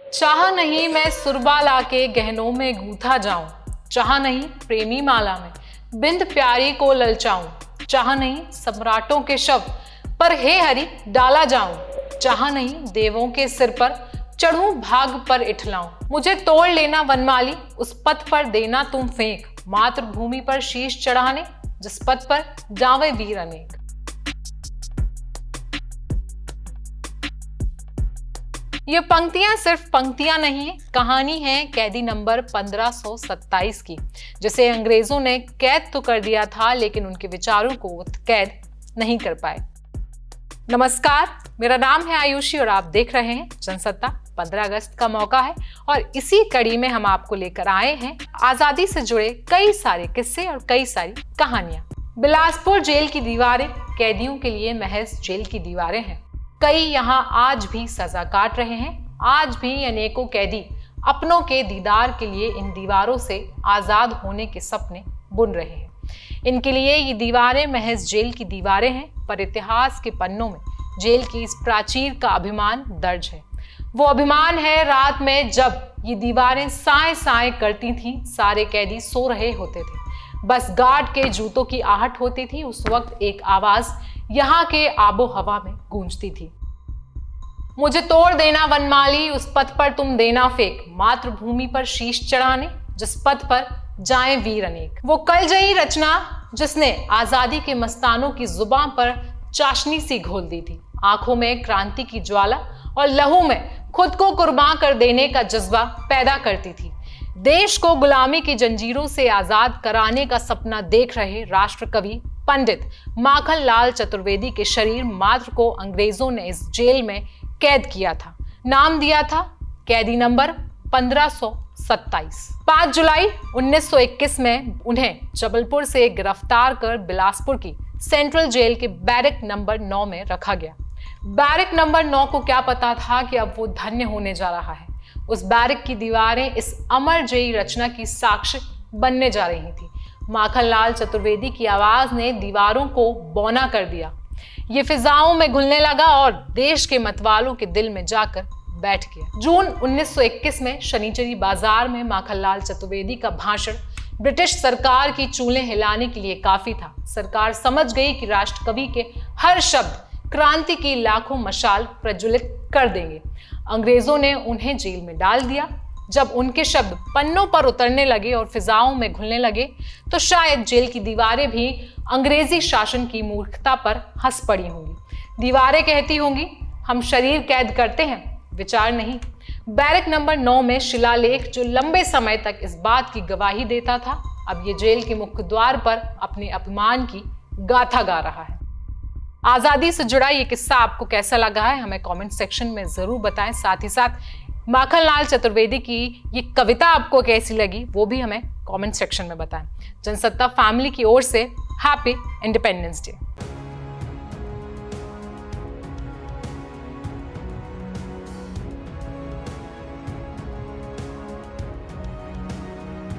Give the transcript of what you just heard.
चाह नहीं मैं सुरबा लाके गहनों में गूंथा जाऊं, चाह नहीं प्रेमी माला में बिंद प्यारी को ललचाऊं, चाह नहीं सम्राटों के शव पर हे हरि डाला जाऊं, चाह नहीं देवों के सिर पर चढ़ूं भाग पर इठलाऊं। मुझे तोड़ लेना वनमाली उस पथ पर देना तुम फेंक, मातृभूमि पर शीश चढ़ाने जिस पथ पर जावे वीर अनेक। ये पंक्तियां सिर्फ पंक्तियां नहीं है, कहानी है कैदी नंबर 1527 की, जिसे अंग्रेजों ने कैद तो कर दिया था लेकिन उनके विचारों को कैद नहीं कर पाए। नमस्कार, मेरा नाम है आयुषी और आप देख रहे हैं जनसत्ता। 15 अगस्त का मौका है और इसी कड़ी में हम आपको लेकर आए हैं आजादी से जुड़े कई सारे किस्से और कई सारी कहानियां। बिलासपुर जेल की दीवारें कैदियों के लिए महज जेल की दीवारें हैं। कई यहाँ आज भी सजा काट रहे हैं। आज भी अनेकों कैदी अपनों के दीदार के लिए इन दीवारों से आजाद होने के सपने बुन रहे हैं। इनके लिए ये दीवारें महज जेल की दीवारें हैं, पर इतिहास के पन्नों में जेल की इस प्राचीर का अभिमान दर्ज है। वो अभिमान है रात में जब ये दीवारें साए साए करती थीं, सारे कैदी सो रहे होते थे, बस गार्ड के जूतों की आहट होती थी। उस वक्त एक आवाज यहाँ के आबो हवा में गूंजती थी, मुझे तोड़ देना वनमाली उस पथ पर तुम देना फेंक, मातृभूमि पर शीश चढ़ाने जिस पथ पर जाए वीर अनेक। वो कलजयी रचना जिसने आजादी के मस्तानों की जुबान पर चाशनी सी घोल दी थी, आंखों में क्रांति की ज्वाला और लहू में खुद को कुर्बान कर देने का जज्बा पैदा करती थी। देश को गुलामी की जंजीरों से आजाद कराने का सपना देख रहे राष्ट्र कवि पंडित माखन लाल चतुर्वेदी के शरीर मात्र को अंग्रेजों ने इस जेल में कैद किया था। नाम दिया था कैदी नंबर 1527। 5 जुलाई 1921 में उन्हें जबलपुर से गिरफ्तार कर बिलासपुर की सेंट्रल जेल के बैरक नंबर 9 में रखा गया। बैरक नंबर 9 को क्या पता था कि अब वो धन्य होने जा रहा है। उस बैरक की दीवारें इस अमरजयी रचना की साक्ष्य बनने जा रही थी। माखनलाल चतुर्वेदी की आवाज ने दीवारों को बौना कर दिया। ये फिजाओं में घुलने लगा और देश के मतवालों के दिल में जाकर बैठ गया। जून 1921 में शनिचरी बाजार में माखनलाल चतुर्वेदी का भाषण ब्रिटिश सरकार की चूल्हे हिलाने के लिए काफी था। सरकार समझ गई कि राष्ट्रकवि के हर शब्द क्रांति की लाखों मशाल प्रज्वलित कर देंगे। अंग्रेजों ने उन्हें जेल में डाल दिया। जब उनके शब्द पन्नों पर उतरने लगे और फिजाओं में घुलने लगे तो शायद जेल की दीवारें भी अंग्रेजी शासन की मूर्खता पर हंस पड़ी होंगी। दीवारें कहती होंगी, हम शरीर कैद करते हैं, विचार नहीं। बैरक नंबर 9 में शिलालेख जो लंबे समय तक इस बात की गवाही देता था, अब ये जेल के मुख्य द्वार पर अपने अपमान की गाथा गा रहा है। आजादी से जुड़ा ये किस्सा आपको कैसा लगा है हमें कमेंट सेक्शन में जरूर बताएं। साथ ही साथ माखनलाल चतुर्वेदी की ये कविता आपको कैसी लगी वो भी हमें कमेंट सेक्शन में बताएं। जनसत्ता फैमिली की ओर से हैप्पी इंडिपेंडेंस डे।